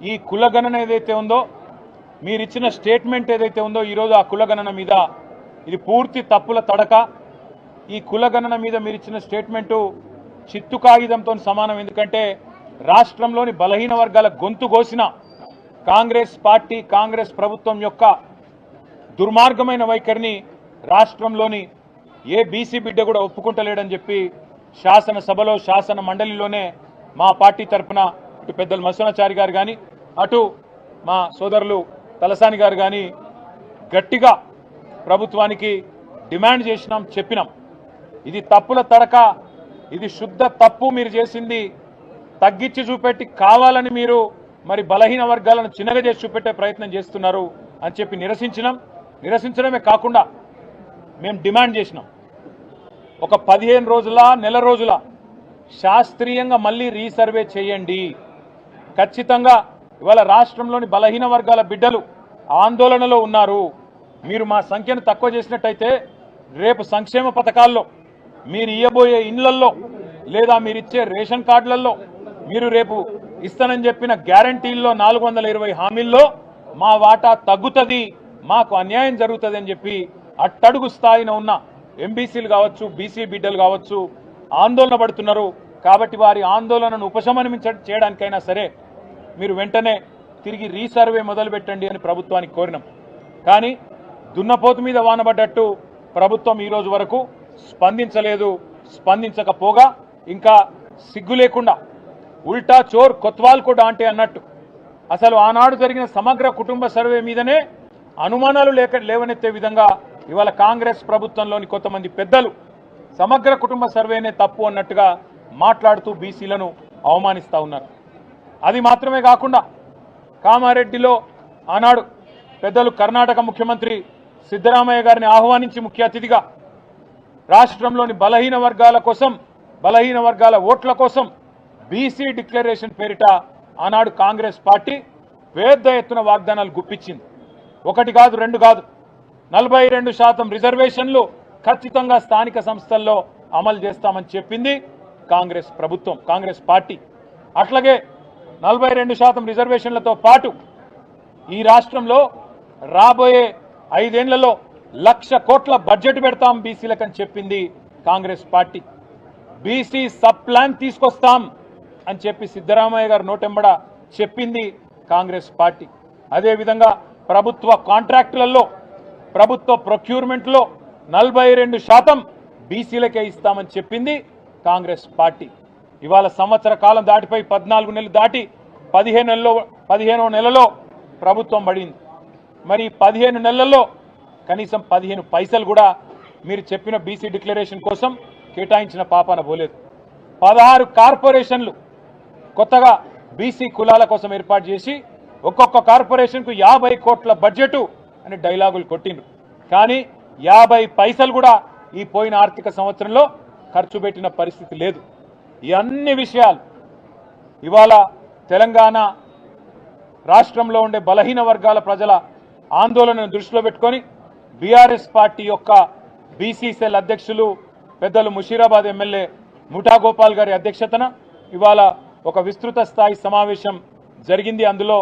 ఈ కులగణన ఏదైతే ఉందో మీరిచ్చిన స్టేట్మెంట్ ఏదైతే ఉందో ఈరోజు ఆ కులగణన మీద ఇది పూర్తి తప్పుల తడక. ఈ కులగణన మీద మీరిచ్చిన స్టేట్మెంటు చిత్తు కాగితంతో సమానం. ఎందుకంటే రాష్ట్రంలోని బలహీన వర్గాల గొంతు కోసిన కాంగ్రెస్ పార్టీ కాంగ్రెస్ ప్రభుత్వం యొక్క దుర్మార్గమైన వైఖరిని రాష్ట్రంలోని ఏ బీసీ బిడ్డ కూడా ఒప్పుకుంటలేడని చెప్పి శాసనసభలో శాసన మండలిలోనే మా పార్టీ తరఫున ఇటు పెద్దలు మసనాచారి గారు కానీ అటు మా సోదరులు తలసాని గారు కానీ గట్టిగా ప్రభుత్వానికి డిమాండ్ చేసినాం, చెప్పినాం. ఇది తప్పుల తడక, ఇది శుద్ధ తప్పు. మీరు చేసింది తగ్గించి చూపెట్టి కావాలని మీరు మరి బలహీన వర్గాలను చిన్నగా చేసి చూపెట్టే ప్రయత్నం చేస్తున్నారు అని చెప్పి నిరసించడమే కాకుండా మేము డిమాండ్ చేసినాం. ఒక 15 రోజుల నెల రోజుల శాస్త్రీయంగా మళ్ళీ రీసర్వే చేయండి. ఖచ్చితంగా ఇవాళ రాష్ట్రంలోని బలహీన వర్గాల బిడ్డలు ఆందోళనలో ఉన్నారు. మీరు మా సంఖ్యను తక్కువ చేసినట్టయితే రేపు సంక్షేమ పథకాల్లో మీరు ఇయ్యబోయే ఇండ్లల్లో లేదా మీరిచ్చే రేషన్ కార్డులలో మీరు రేపు ఇస్తానని చెప్పిన గ్యారంటీల్లో 420 హామీల్లో మా వాటా తగ్గుతుంది, మాకు అన్యాయం జరుగుతుంది అని చెప్పి అట్టడుగు స్థాయిన ఉన్న ఎంబీసీలు కావచ్చు బీసీ బిడ్డలు కావచ్చు ఆందోళన పడుతున్నారు. కాబట్టి వారి ఆందోళనను చేయడానికైనా సరే మీరు వెంటనే తిరిగి రీసర్వే మొదలుపెట్టండి అని ప్రభుత్వానికి కోరినాం. కానీ దున్నపోతు మీద వానబడ్డట్టు ప్రభుత్వం ఈ రోజు వరకు స్పందించలేదు. స్పందించకపోగా ఇంకా సిగ్గు లేకుండా ఉల్టా చోర్ కొత్వాల్ కూడా అంటే అన్నట్టు అసలు ఆనాడు జరిగిన సమగ్ర కుటుంబ సర్వే మీదనే అనుమానాలు లేవనెత్తే విధంగా ఇవాళ కాంగ్రెస్ ప్రభుత్వంలోని కొంతమంది పెద్దలు సమగ్ర కుటుంబ సర్వేనే తప్పు అన్నట్టుగా మాట్లాడుతూ బీసీలను అవమానిస్తూ ఉన్నారు. అది మాత్రమే కాకుండా కామారెడ్డిలో ఆనాడు పెద్దలు కర్ణాటక ముఖ్యమంత్రి సిద్ధరామయ్య గారిని ఆహ్వానించి ముఖ్య అతిథిగా రాష్ట్రంలోని బలహీన వర్గాల ఓట్ల కోసం బీసీ డిక్లరేషన్ పేరిట ఆనాడు కాంగ్రెస్ పార్టీ పెద్ద ఎత్తున వాగ్దానాలు గుప్పించింది. ఒకటి కాదు, రెండు కాదు, 42% రిజర్వేషన్లు ఖచ్చితంగా స్థానిక సంస్థల్లో అమలు చేస్తామని చెప్పింది కాంగ్రెస్ ప్రభుత్వం, కాంగ్రెస్ పార్టీ. అట్లాగే 42% రిజర్వేషన్లతో పాటు ఈ రాష్ట్రంలో రాబోయే 5 ఏళ్లలో 1,00,000 కోట్ల బడ్జెట్ పెడతాం బీసీలకని చెప్పింది Congress party. BC sub plan తీసుకొస్తాం అని చెప్పి సిద్ధరామయ్య గారు నోటెంబడ చెప్పింది కాంగ్రెస్ పార్టీ. అదేవిధంగా ప్రభుత్వ కాంట్రాక్టులలో ప్రభుత్వ ప్రొక్యూర్మెంట్లో 42% బీసీలకే ఇస్తామని చెప్పింది కాంగ్రెస్ పార్టీ. ఇవాళ సంవత్సర కాలం దాటిపోయి 14 నెలలు దాటి 15వ నెలలో ప్రభుత్వం పడింది. మరి 15 నెలల్లో కనీసం 15 పైసలు కూడా మీరు చెప్పిన బీసీ డిక్లరేషన్ కోసం కేటాయించిన పాపాన పోలేదు. 16 కార్పొరేషన్లు కొత్తగా బీసీ కులాల కోసం ఏర్పాటు చేసి ఒక్కొక్క కార్పొరేషన్కు 50 కోట్ల బడ్జెట్ అని డైలాగులు కొట్టిండ్రు. కానీ 50 పైసలు కూడా ఈ పోయిన ఆర్థిక సంవత్సరంలో ఖర్చు పెట్టిన పరిస్థితి లేదు. ఈ అన్ని విషయాలు ఇవాళ తెలంగాణ రాష్ట్రంలో ఉండే బలహీన వర్గాల ప్రజల ఆందోళనను దృష్టిలో పెట్టుకొని బీఆర్ఎస్ పార్టీ యొక్క బీసీ సెల్ అధ్యక్షులు పెద్దలు ముషీరాబాద్ ఎమ్మెల్యే ముఠా గోపాల్ గారి అధ్యక్షతన ఇవాళ ఒక విస్తృత స్థాయి సమావేశం జరిగింది. అందులో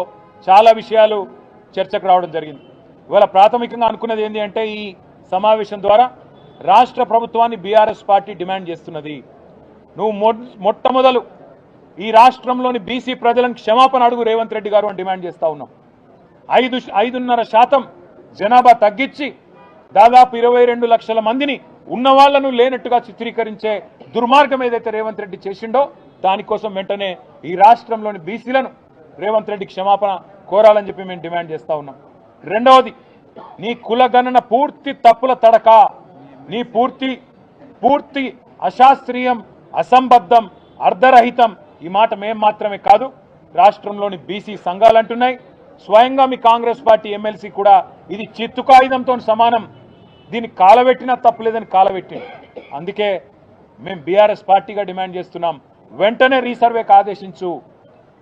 చాలా విషయాలు చర్చకు రావడం జరిగింది. ఇవాళ ప్రాథమికంగా అనుకున్నది ఏంటి అంటే ఈ సమావేశం ద్వారా రాష్ట్ర ప్రభుత్వాన్ని బీఆర్ఎస్ పార్టీ డిమాండ్ చేస్తున్నది, నువ్వు మొట్టమొదలు ఈ రాష్ట్రంలోని బీసీ ప్రజలను క్షమాపణ అడుగు రేవంత్ రెడ్డి గారు అని డిమాండ్ చేస్తా ఉన్నాం. 5.5% జనాభా తగ్గించి దాదాపు 22 లక్షల మందిని ఉన్నవాళ్లను లేనట్టుగా చిత్రీకరించే దుర్మార్గం ఏదైతే రేవంత్ రెడ్డి చేసిండో దానికోసం వెంటనే ఈ రాష్ట్రంలోని బీసీలను రేవంత్ రెడ్డి క్షమాపణ కోరాలని చెప్పి మేము డిమాండ్ చేస్తా ఉన్నాం. రెండవది, నీ కులగణన పూర్తి తప్పుల తడక, నీ పూర్తి అశాస్త్రీయం, అసంబద్ధం, అర్ధరహితం. ఈ మాట మేం మాత్రమే కాదు, రాష్ట్రంలోని బీసీ సంఘాలు అంటున్నాయి. స్వయంగా మీ కాంగ్రెస్ పార్టీ ఎమ్మెల్సీ కూడా ఇది చిత్తు కాగితంతో సమానం, దీన్ని కాలబెట్టినా తప్పులేదని కాలబెట్టింది. అందుకే మేము బీఆర్ఎస్ పార్టీగా డిమాండ్ చేస్తున్నాం, వెంటనే రీసర్వేకి ఆదేశించు.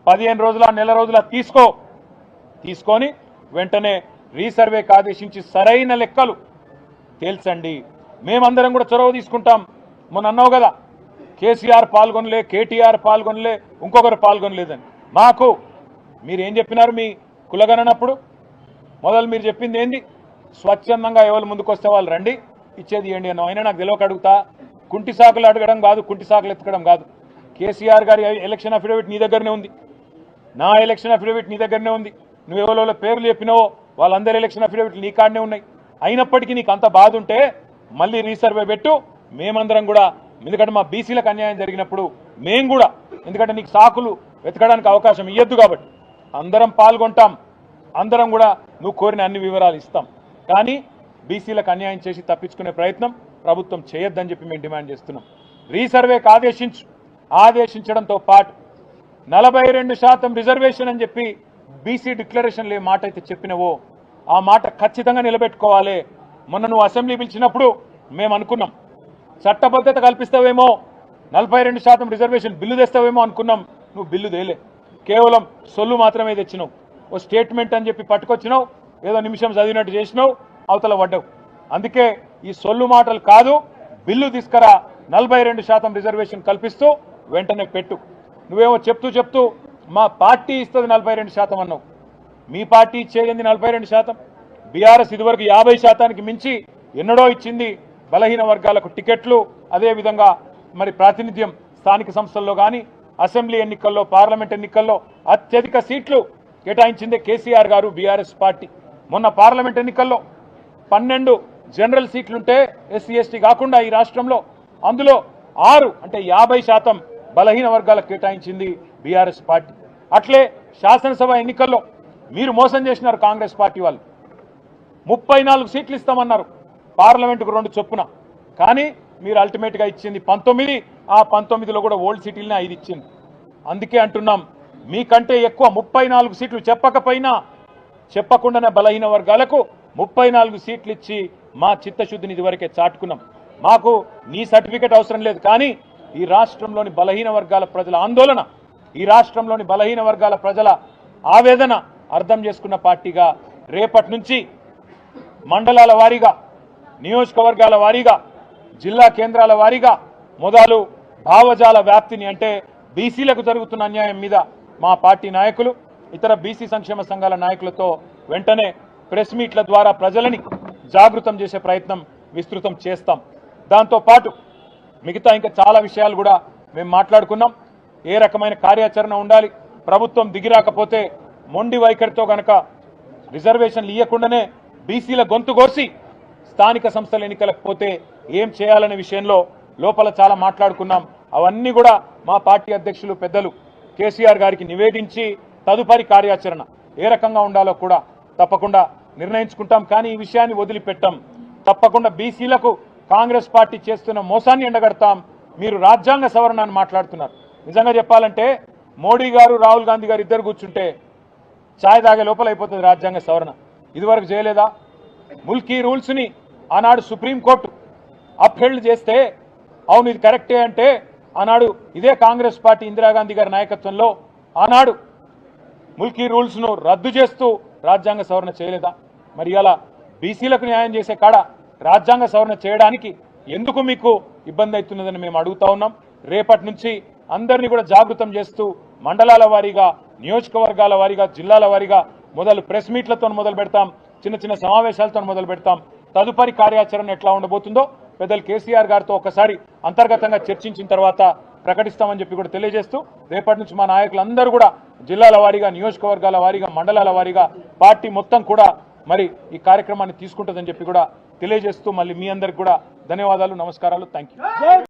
15 రోజుల నెల రోజుల తీసుకొని వెంటనే రీసర్వేకి ఆదేశించి సరైన లెక్కలు తేల్చండి. మేమందరం కూడా చొరవ తీసుకుంటాం. మొన్న అన్నావు కదా కేసీఆర్ పాల్గొనలే, కేటీఆర్ పాల్గొనలే, ఇంకొకరు పాల్గొనలేదని. మాకు మీరేం చెప్పినారు మీ కులగణనప్పుడు? మొదలు మీరు చెప్పింది ఏంది? స్వచ్ఛందంగా ఎవరు ముందుకు వస్తే వాళ్ళు రండి, ఇచ్చేది ఏంటి అన్న. అయినా నాకు తెలియక అడుగుతా, కుంటి సాకులు అడగడం కాదు, కుంటి సాకులు ఎత్తకడం కాదు. కేసీఆర్ గారి ఎలక్షన్ అఫిడవిట్ నీ దగ్గరనే ఉంది, నా ఎలక్షన్ అఫిడవిట్ నీ దగ్గరనే ఉంది. నువ్వు ఎవరో పేర్లు చెప్పినావో వాళ్ళందరి ఎలక్షన్ అఫిడవిట్లు నీ కాడనే ఉన్నాయి. అయినప్పటికీ నీకు అంత బాధ ఉంటే మళ్ళీ రీసర్వే పెట్టు. మేమందరం కూడా, ఎందుకంటే మా బీసీలకు అన్యాయం జరిగినప్పుడు మేము కూడా, ఎందుకంటే నీకు సాకులు వెతకడానికి అవకాశం ఇవ్వద్దు కాబట్టి అందరం పాల్గొంటాం, అందరం కూడా నువ్వు కోరిన అన్ని వివరాలు ఇస్తాం. కానీ బీసీలకు అన్యాయం చేసి తప్పించుకునే ప్రయత్నం ప్రభుత్వం చేయొద్దని చెప్పి మేము డిమాండ్ చేస్తున్నాం. రీసర్వేకి ఆదేశించడంతో పాటు 42% రిజర్వేషన్ అని చెప్పి బీసీ డిక్లరేషన్లో ఏ మాట అయితే చెప్పినవో ఆ మాట ఖచ్చితంగా నిలబెట్టుకోవాలి. మొన్న నువ్వు అసెంబ్లీ పిలిచినప్పుడు మేము అనుకున్నాం చట్టబద్ధత కల్పిస్తావేమో, 42% రిజర్వేషన్ బిల్లు తెస్తావేమో అనుకున్నాం. నువ్వు బిల్లు తేలే, కేవలం సొల్లు మాత్రమే తెచ్చినావు. ఓ స్టేట్మెంట్ అని చెప్పి పట్టుకొచ్చినావు, ఏదో నిమిషం చదివినట్టు చేసినావు, అవతల పడ్డావు. అందుకే ఈ సొల్లు మాటలు కాదు, బిల్లు తీసుకురా, 42% రిజర్వేషన్ కల్పిస్తూ వెంటనే పెట్టు. నువ్వేమో చెప్తూ మా పార్టీ ఇస్తుంది 42% అన్నావు. మీ పార్టీ ఇచ్చేది 42%. బీఆర్ఎస్ ఇదివరకు 50%కి మించి ఎన్నడో ఇచ్చింది బలహీన వర్గాలకు టికెట్లు, అదేవిధంగా మరి ప్రాతినిధ్యం స్థానిక సంస్థల్లో కానీ అసెంబ్లీ ఎన్నికల్లో, పార్లమెంట్ ఎన్నికల్లో అత్యధిక సీట్లు కేటాయించిందే కేసీఆర్ గారు, బీఆర్ఎస్ పార్టీ. మొన్న పార్లమెంట్ ఎన్నికల్లో 12 జనరల్ సీట్లుంటే ఎస్సీ ఎస్టీ కాకుండా ఈ రాష్ట్రంలో, అందులో 6 అంటే 50% బలహీన వర్గాలకు కేటాయించింది బీఆర్ఎస్ పార్టీ. అట్లే శాసనసభ ఎన్నికల్లో మీరు మోసం చేసినారు కాంగ్రెస్ పార్టీ వాళ్ళు. 34 సీట్లు ఇస్తామన్నారు, పార్లమెంటుకు 2 చొప్పున. కానీ మీరు అల్టిమేట్గా ఇచ్చింది 19. ఆ 19లో కూడా ఓల్డ్ సిటీలనే 5 ఇచ్చింది. అందుకే అంటున్నాం, మీకంటే ఎక్కువ 34 సీట్లు చెప్పకుండానే బలహీన వర్గాలకు 34 సీట్లు ఇచ్చి మా చిత్తశుద్ధిని ఇదివరకే చాటుకున్నాం. మాకు నీ సర్టిఫికెట్ అవసరం లేదు. కానీ ఈ రాష్ట్రంలోని బలహీన వర్గాల ప్రజల ఆందోళన, ఈ రాష్ట్రంలోని బలహీన వర్గాల ప్రజల ఆవేదన అర్థం చేసుకున్న పార్టీగా రేపటి నుంచి మండలాల వారీగా, నియోజకవర్గాల వారీగా, జిల్లా కేంద్రాల వారీగా మొదలు భావజాల వ్యాప్తిని, అంటే బీసీలకు జరుగుతున్న అన్యాయం మీద మా పార్టీ నాయకులు, ఇతర బీసీ సంక్షేమ సంఘాల నాయకులతో వెంటనే ప్రెస్ మీట్ల ద్వారా ప్రజలని జాగృతం చేసే ప్రయత్నం విస్తృతం చేస్తాం. దాంతోపాటు మిగతా ఇంకా చాలా విషయాలు కూడా మేము మాట్లాడుకున్నాం. ఏ రకమైన కార్యాచరణ ఉండాలి, ప్రభుత్వం దిగిరాకపోతే మొండి వైఖరితో కనుక రిజర్వేషన్లు ఇవ్వకుండానే బీసీల గొంతు కోసి స్థానిక సంస్థల ఎన్నికలకు పోతే ఏం చేయాలనే విషయంలో లోపల చాలా మాట్లాడుకున్నాం. అవన్నీ కూడా మా పార్టీ అధ్యక్షులు పెద్దలు కేసీఆర్ గారికి నివేదించి తదుపరి కార్యాచరణ ఏ రకంగా ఉండాలో కూడా తప్పకుండా నిర్ణయించుకుంటాం. కానీ ఈ విషయాన్ని వదిలిపెట్టాం. తప్పకుండా బీసీలకు కాంగ్రెస్ పార్టీ చేస్తున్న మోసాన్ని ఎండగడతాం. మీరు రాజ్యాంగ సవరణ అని మాట్లాడుతున్నారు. నిజంగా చెప్పాలంటే మోడీ గారు, రాహుల్ గాంధీ గారు ఇద్దరు కూర్చుంటే ఛాయ్ తాగే లోపల అయిపోతుంది రాజ్యాంగ సవరణ. ఇదివరకు చేయలేదా? ముల్కీ రూల్స్ని ఆనాడు సుప్రీంకోర్టు అప్హెల్డ్ చేస్తే అవును ఇది కరెక్టే అంటే ఆనాడు ఇదే కాంగ్రెస్ పార్టీ ఇందిరాగాంధీ గారి నాయకత్వంలో ఆనాడు ముల్కీ రూల్స్ను రద్దు చేస్తూ రాజ్యాంగ సవరణ చేయలేదా? మరి ఇలా బీసీలకు న్యాయం చేసే కాడ రాజ్యాంగ సవరణ చేయడానికి ఎందుకు మీకు ఇబ్బంది అవుతున్నదని మేము అడుగుతా ఉన్నాం. రేపటి నుంచి అందరినీ కూడా జాగృతం చేస్తూ మండలాల వారీగా, నియోజకవర్గాల వారీగా, జిల్లాల వారీగా మొదలు ప్రెస్ మీట్లతో మొదలు పెడతాం, చిన్న సమావేశాలతో మొదలు పెడతాం. తదుపరి కార్యాచరణ ఎట్లా ఉండబోతుందో పెద్దలు కేసీఆర్ గారితో ఒకసారి అంతర్గతంగా చర్చించిన తర్వాత ప్రకటిస్తామని చెప్పి కూడా తెలియజేస్తూ, రేపటి నుంచి మా నాయకులందరూ కూడా జిల్లాల వారీగా, నియోజకవర్గాల వారీగా, మండలాల వారీగా పార్టీ మొత్తం కూడా మరి ఈ కార్యక్రమాన్ని తీసుకుంటుందని చెప్పి కూడా తెలియజేస్తూ మళ్ళీ మీ అందరికి కూడా ధన్యవాదాలు, నమస్కారాలు. Thank you.